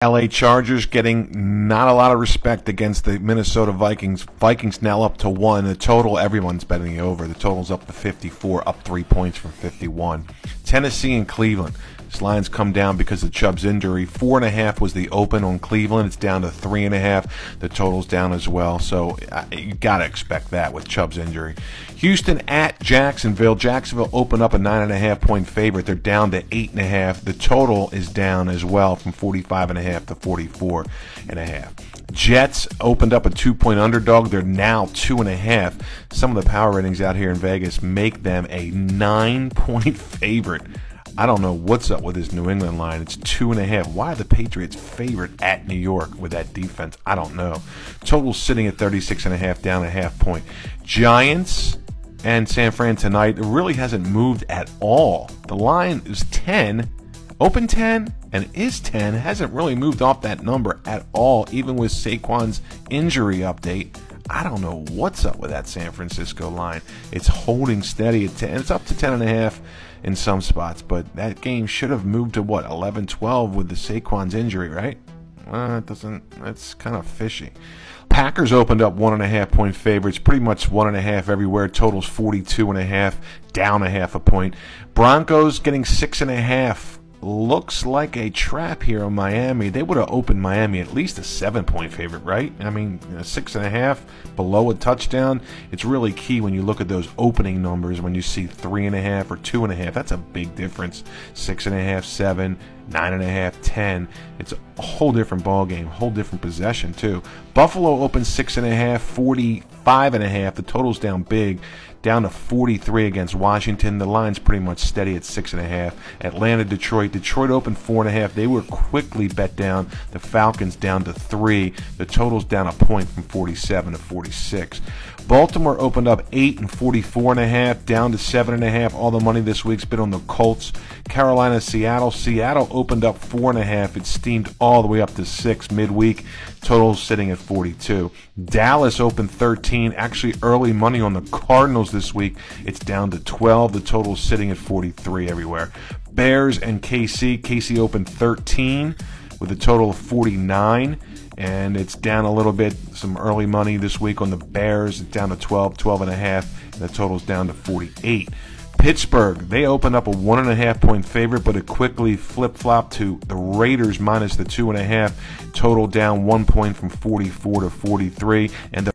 LA Chargers getting not a lot of respect against the Minnesota Vikings. Vikings now up to 1. The total, everyone's betting the over. The total's up to 54, up 3 points from 51. Tennessee and Cleveland. This line's come down because of Chubb's injury. 4.5 was the open on Cleveland. It's down to 3.5. The total's down as well. So you got to expect that with Chubb's injury. Houston at Jacksonville. Jacksonville opened up a 9.5-point favorite. They're down to 8.5. The total is down as well from 45.5 to 44.5. Jets opened up a 2-point underdog. They're now 2.5. Some of the power ratings out here in Vegas make them a 9-point favorite. I don't know what's up with this New England line. It's 2.5. Why are the Patriots favored at New York with that defense? I don't know. Total sitting at 36.5, down a half point. Giants and San Fran tonight. It really hasn't moved at all. The line is 10, open 10, and is 10. It hasn't really moved off that number at all, even with Saquon's injury update. I don't know what's up with that San Francisco line. It's holding steady at 10. It's up to 10.5 in some spots, but that game should have moved to what, 11-12 with the Saquon's injury, right? It doesn't. That's kind of fishy. Packers opened up 1.5-point favorites, pretty much 1.5 everywhere. Totals 42.5, down a half a point. Broncos getting 6.5. Looks like a trap here on Miami. They would have opened Miami at least a 7-point favorite, right? I mean, 6.5 below a touchdown. It's really key when you look at those opening numbers. When you see 3.5 or 2.5, that's a big difference. 6.5, 7, 9.5, 10. It's a whole different ball game, whole different possession too. Buffalo opened 6.5, 45.5. The total's down big, down to 43 against Washington. The line's pretty much steady at 6.5. Atlanta, Detroit. Detroit opened 4.5. They were quickly bet down. The Falcons down to 3. The total's down a point from 47 to 46. Baltimore opened up 8 and 44.5, down to 7.5. All the money this week's been on the Colts. Carolina, Seattle. Seattle opened up 4.5. It steamed all the way up to 6 midweek. Total sitting at 42. Dallas opened 13. Actually, early money on the Cardinals this week. It's down to 12. The total sitting at 43 everywhere. Bears and KC. KC opened 13 with a total of 49. And it's down a little bit. Some early money this week on the Bears. It's down to 12, 12.5. And the total's down to 48. Pittsburgh, they opened up a 1.5-point favorite, but it quickly flip-flopped to the Raiders minus the 2.5. Total down 1 point from 44 to 43. And the